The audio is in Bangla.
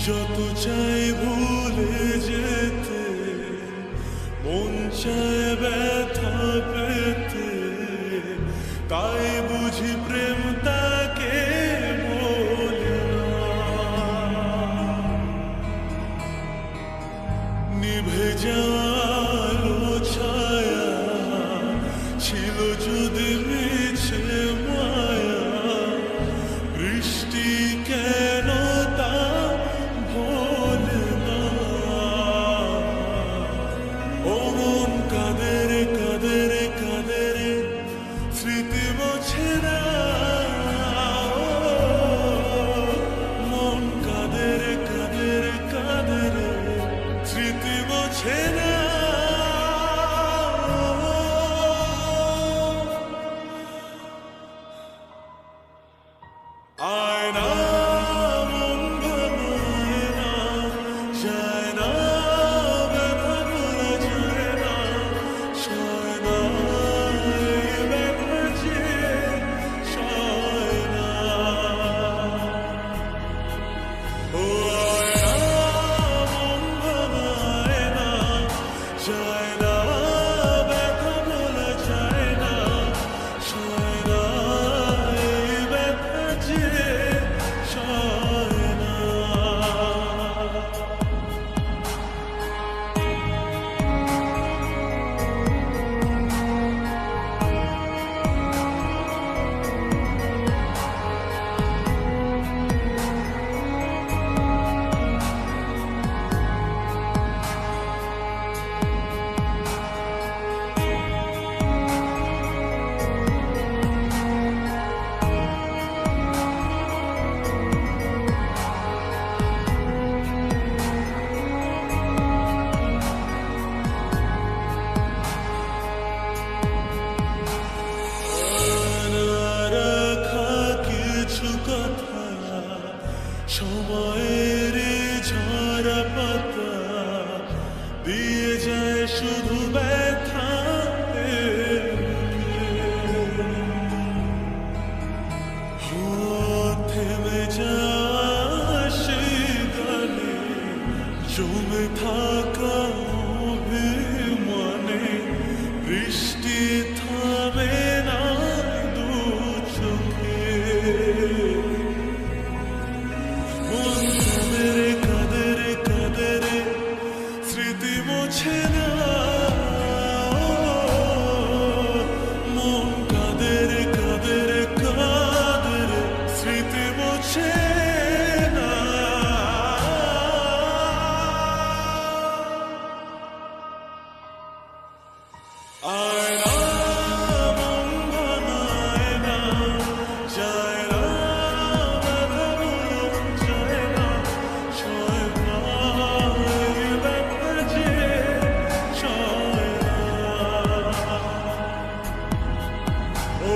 যত চাই ভুলে যেতে, মন চায় ব্যথা পেতে, তাই বুঝি প্রেম তাকে বলে না। নিভে যাওয়ার ছায়া ছিল যদি মিছে মায়া, বৃষ্টি কেন তা ভোলে না। ও মন কাঁদের কাঁদের কাঁদের স্মৃতি মোছে না। মন কাঁদের কাঁদের কাঁদের স্মৃতি মোছে না। আয়না মন ভাঙায় না, যায় না ব্যথা ভোলা যায় না, সয় না এই ব্যথা যে সয় না। ও আয়না মন ভাঙায় না, যায় না ব্যথা ভোলা যায় না, সয় না এই ব্যথা যে সয় না। রাখা কিছু কথা সময়ের ঝরা পাতা দিয়ে যায় শুধু ব্যথা। থেমে যাওয়া সেই গানে জমে থাকা অভিমানে বৃষ্টি থামে না দু চোখে। মন কাঁদের কাঁদের কাঁদের স্মৃতি মোছে না। মন কাঁদের কাঁদের কাঁদের স্মৃতি মোছে না। আয়না মন ভাঙায় না, যায় না ব্যথা ভোলা যায় না, সয় না এই ব্যথা যে সয় না। ও